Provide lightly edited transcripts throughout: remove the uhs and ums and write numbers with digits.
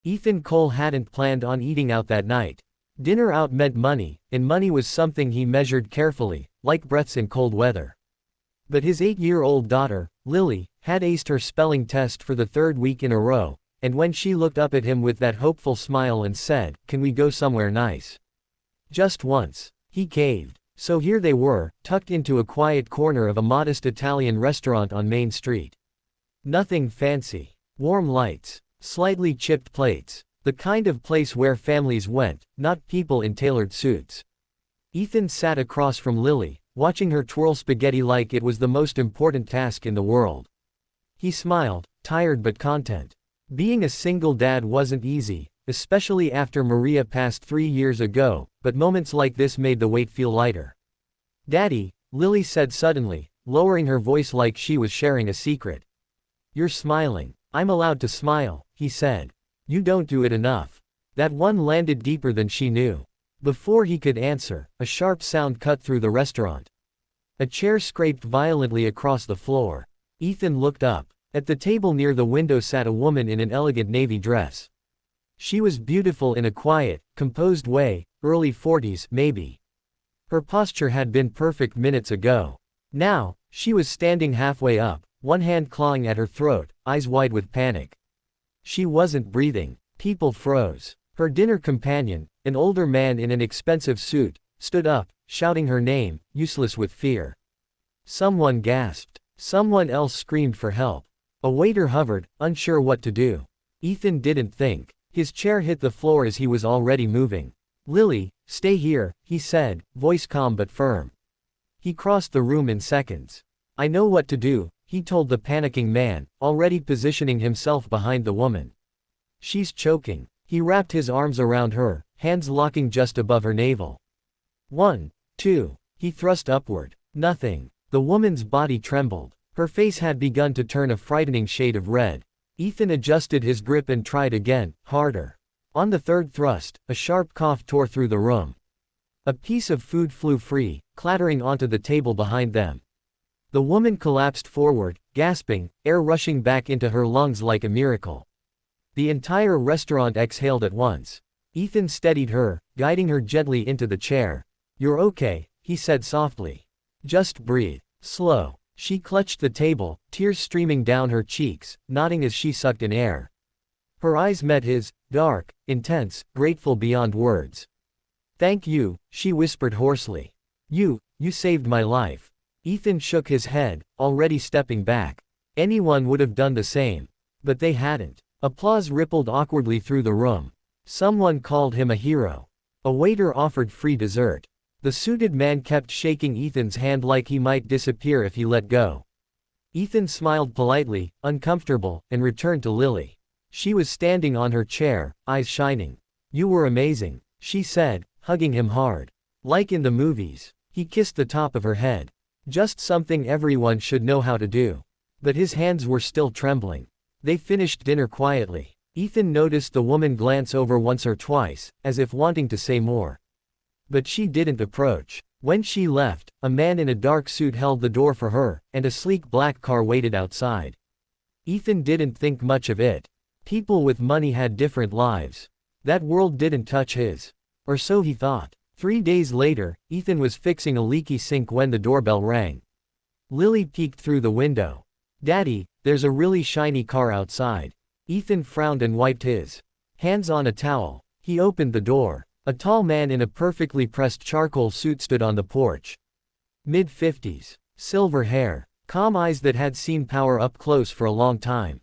Ethan Cole hadn't planned on eating out that night. Dinner out meant money, and money was something he measured carefully, like breaths in cold weather. But his 8-year-old daughter, Lily, had aced her spelling test for the 3rd week in a row, and when she looked up at him with that hopeful smile and said, "Can we go somewhere nice?" Just once. He caved. So here they were, tucked into a quiet corner of a modest Italian restaurant on Main Street. Nothing fancy. Warm lights. Slightly chipped plates. The kind of place where families went, not people in tailored suits. Ethan sat across from Lily, watching her twirl spaghetti like it was the most important task in the world. He smiled, tired but content. Being a single dad wasn't easy, especially after Maria passed 3 years ago, but moments like this made the weight feel lighter. "Daddy," Lily said suddenly, lowering her voice like she was sharing a secret. "You're smiling." "I'm allowed to smile," he said. "You don't do it enough." That one landed deeper than she knew. Before he could answer, a sharp sound cut through the restaurant. A chair scraped violently across the floor. Ethan looked up. At the table near the window sat a woman in an elegant navy dress. She was beautiful in a quiet, composed way, early 40s, maybe. Her posture had been perfect minutes ago. Now, she was standing halfway up, one hand clawing at her throat, eyes wide with panic. She wasn't breathing. People froze. Her dinner companion, an older man in an expensive suit, stood up, shouting her name, useless with fear. Someone gasped. Someone else screamed for help. A waiter hovered, unsure what to do. Ethan didn't think. His chair hit the floor as he was already moving. "Lily, stay here," he said, voice calm but firm. He crossed the room in seconds. "I know what to do," he told the panicking man, already positioning himself behind the woman. "She's choking." He wrapped his arms around her, hands locking just above her navel. 1, 2. He thrust upward. Nothing. The woman's body trembled. Her face had begun to turn a frightening shade of red. Ethan adjusted his grip and tried again, harder. On the 3rd thrust, a sharp cough tore through the room. A piece of food flew free, clattering onto the table behind them. The woman collapsed forward, gasping, air rushing back into her lungs like a miracle. The entire restaurant exhaled at once. Ethan steadied her, guiding her gently into the chair. "You're okay," he said softly. "Just breathe. Slow." She clutched the table, tears streaming down her cheeks, nodding as she sucked in air. Her eyes met his, dark, intense, grateful beyond words. "Thank you," she whispered hoarsely. You saved my life." Ethan shook his head, already stepping back. Anyone would have done the same. But they hadn't. Applause rippled awkwardly through the room. Someone called him a hero. A waiter offered free dessert. The suited man kept shaking Ethan's hand like he might disappear if he let go. Ethan smiled politely, uncomfortable, and returned to Lily. She was standing on her chair, eyes shining. "You were amazing," she said, hugging him hard. "Like in the movies." He kissed the top of her head. Just something everyone should know how to do. But his hands were still trembling. They finished dinner quietly. Ethan noticed the woman glance over once or twice, as if wanting to say more. But she didn't approach. When she left, a man in a dark suit held the door for her, and a sleek black car waited outside. Ethan didn't think much of it. People with money had different lives. That world didn't touch his. Or so he thought. 3 days later, Ethan was fixing a leaky sink when the doorbell rang. Lily peeked through the window. "Daddy, there's a really shiny car outside." Ethan frowned and wiped his hands on a towel. He opened the door. A tall man in a perfectly pressed charcoal suit stood on the porch. Mid-50s. Silver hair. Calm eyes that had seen power up close for a long time.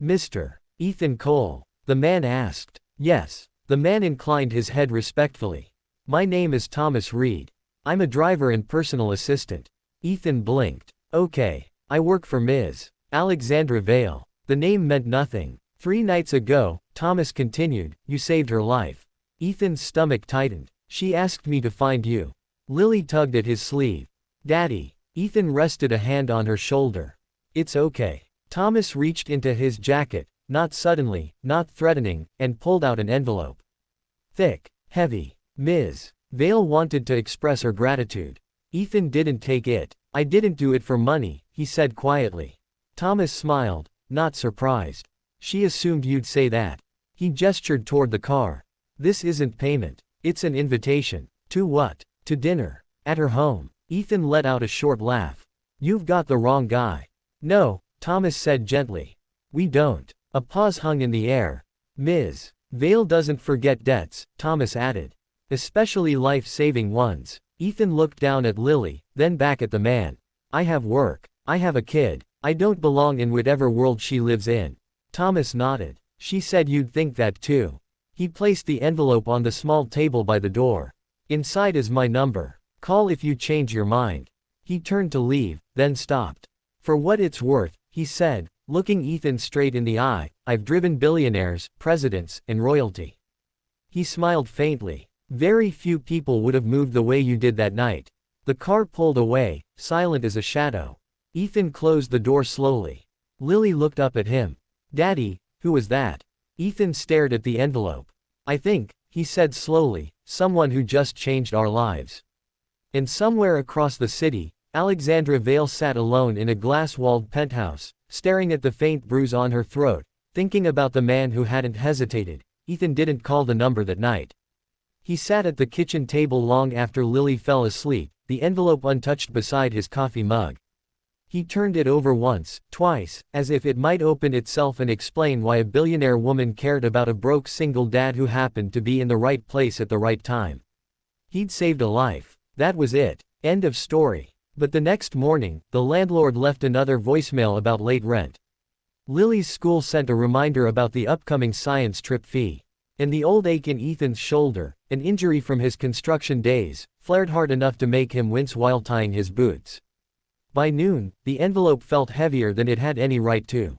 "Mr. Ethan Cole?" the man asked. "Yes." The man inclined his head respectfully. "My name is Thomas Reed. I'm a driver and personal assistant." Ethan blinked. "Okay. I work for Ms. Alexandra Vale." The name meant nothing. 3 nights ago, Thomas continued, "You saved her life." Ethan's stomach tightened. "She asked me to find you." Lily tugged at his sleeve. "Daddy." Ethan rested a hand on her shoulder. "It's okay." Thomas reached into his jacket, not suddenly, not threatening, and pulled out an envelope. Thick, heavy. Ms. Vale wanted to express her gratitude. Ethan didn't take it. "I didn't do it for money," he said quietly. Thomas smiled, not surprised. "She assumed you'd say that." He gestured toward the car. This isn't payment. It's an invitation. To what? To dinner. At her home. Ethan let out a short laugh. You've got the wrong guy. No, Thomas said gently. We don't. A pause hung in the air. Ms. Vale doesn't forget debts, Thomas added. Especially life-saving ones. Ethan looked down at Lily, then back at the man. I have work. I have a kid. I don't belong in whatever world she lives in. Thomas nodded. She said you'd think that too. He placed the envelope on the small table by the door. Inside is my number. Call if you change your mind. He turned to leave, then stopped. For what it's worth, he said, looking Ethan straight in the eye, I've driven billionaires, presidents, and royalty. He smiled faintly. Very few people would have moved the way you did that night. The car pulled away, silent as a shadow. Ethan closed the door slowly. Lily looked up at him. Daddy, who was that? Ethan stared at the envelope. I think, he said slowly, someone who just changed our lives. And somewhere across the city, Alexandra Vale sat alone in a glass-walled penthouse, staring at the faint bruise on her throat, thinking about the man who hadn't hesitated. Ethan didn't call the number that night. He sat at the kitchen table long after Lily fell asleep, the envelope untouched beside his coffee mug. He turned it over once, twice, as if it might open itself and explain why a billionaire woman cared about a broke single dad who happened to be in the right place at the right time. He'd saved a life. That was it. End of story. But the next morning, the landlord left another voicemail about late rent. Lily's school sent a reminder about the upcoming science trip fee. And the old ache in Ethan's shoulder, an injury from his construction days, flared hard enough to make him wince while tying his boots. By noon, the envelope felt heavier than it had any right to.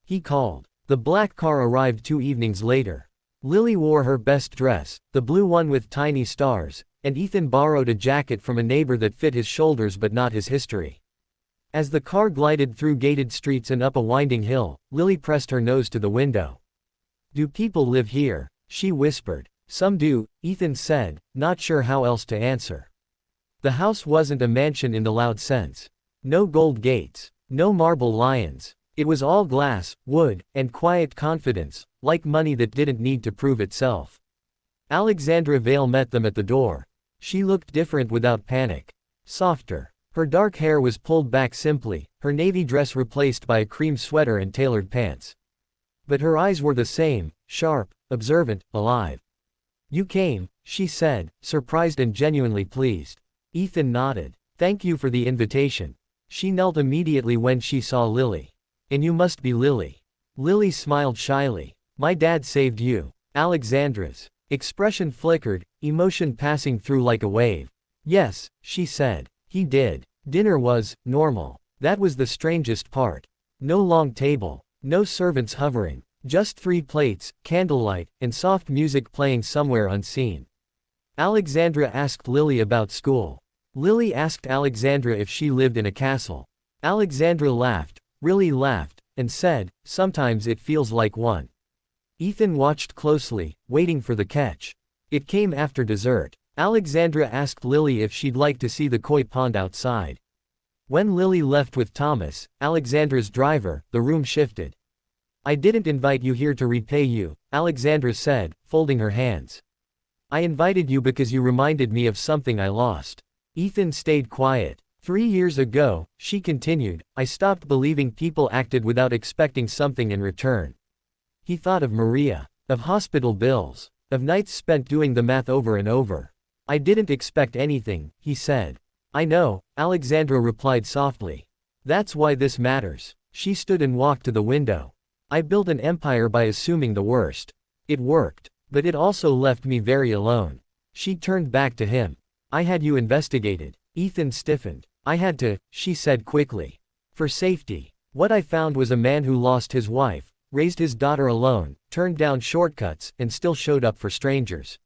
He called. The black car arrived 2 evenings later. Lily wore her best dress, the blue one with tiny stars, and Ethan borrowed a jacket from a neighbor that fit his shoulders but not his history. As the car glided through gated streets and up a winding hill, Lily pressed her nose to the window. Do people live here? She whispered. Some do, Ethan said, not sure how else to answer. The house wasn't a mansion in the loud sense. No gold gates. No marble lions. It was all glass, wood, and quiet confidence, like money that didn't need to prove itself. Alexandra Vale met them at the door. She looked different without panic. Softer. Her dark hair was pulled back simply, her navy dress replaced by a cream sweater and tailored pants. But her eyes were the same, sharp, observant, alive. You came, she said, surprised and genuinely pleased. Ethan nodded. Thank you for the invitation. She knelt immediately when she saw Lily. And you must be Lily. Lily smiled shyly. My dad saved you. Alexandra's expression flickered, emotion passing through like a wave. Yes, she said. He did. Dinner was normal. That was the strangest part. No long table. No servants hovering. Just 3 plates, candlelight, and soft music playing somewhere unseen. Alexandra asked Lily about school. Lily asked Alexandra if she lived in a castle. Alexandra laughed, really laughed, and said, sometimes it feels like one. Ethan watched closely, waiting for the catch. It came after dessert. Alexandra asked Lily if she'd like to see the koi pond outside. When Lily left with Thomas, Alexandra's driver, the room shifted. I didn't invite you here to repay you, Alexandra said, folding her hands. I invited you because you reminded me of something I lost. Ethan stayed quiet. 3 years ago, she continued, I stopped believing people acted without expecting something in return. He thought of Maria, of hospital bills, of nights spent doing the math over and over. I didn't expect anything, he said. I know, Alexandra replied softly. That's why this matters. She stood and walked to the window. I built an empire by assuming the worst. It worked, but it also left me very alone. She turned back to him. I had you investigated. Ethan stiffened. I had to, she said quickly. For safety. What I found was a man who lost his wife, raised his daughter alone, turned down shortcuts, and still showed up for strangers.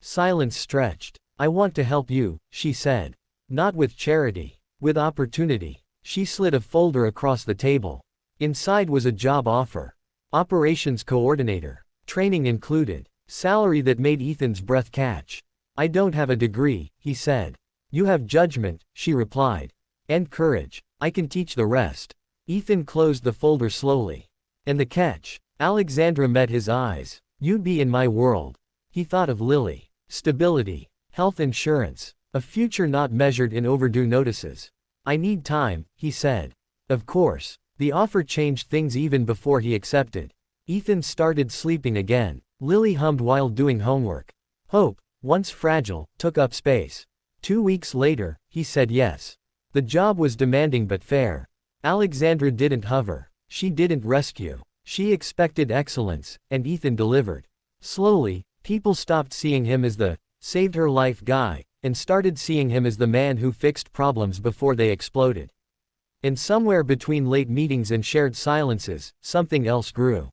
Silence stretched. I want to help you, she said. Not with charity. With opportunity. She slid a folder across the table. Inside was a job offer. Operations coordinator. Training included. Salary that made Ethan's breath catch. I don't have a degree, he said. You have judgment, she replied. And courage. I can teach the rest. Ethan closed the folder slowly. And the catch. Alexandra met his eyes. You'd be in my world. He thought of Lily. Stability. Health insurance. A future not measured in overdue notices. I need time, he said. Of course. The offer changed things even before he accepted. Ethan started sleeping again. Lily hummed while doing homework. Hope, once fragile, took up space. 2 weeks later, he said yes. The job was demanding but fair. Alexandra didn't hover. She didn't rescue. She expected excellence, and Ethan delivered. Slowly, people stopped seeing him as the saved her life guy, and started seeing him as the man who fixed problems before they exploded. And somewhere between late meetings and shared silences, something else grew.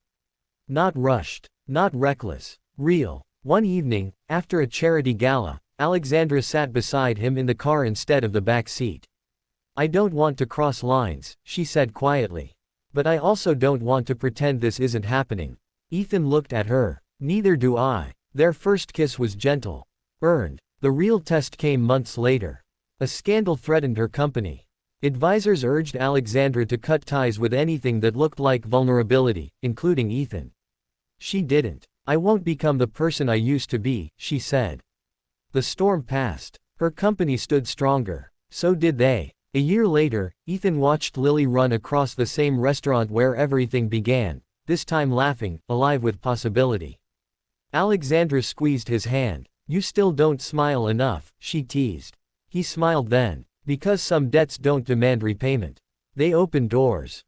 Not rushed, not reckless, real. One evening, after a charity gala, Alexandra sat beside him in the car instead of the back seat. I don't want to cross lines, she said quietly. But I also don't want to pretend this isn't happening. Ethan looked at her. Neither do I. Their first kiss was gentle. Earned. The real test came months later. A scandal threatened her company. Advisors urged Alexandra to cut ties with anything that looked like vulnerability, including Ethan. She didn't. I won't become the person I used to be, she said. The storm passed. Her company stood stronger. So did they. A year later, Ethan watched Lily run across the same restaurant where everything began, this time laughing, alive with possibility. Alexandra squeezed his hand. You still don't smile enough, she teased. He smiled then. Because some debts don't demand repayment. They open doors.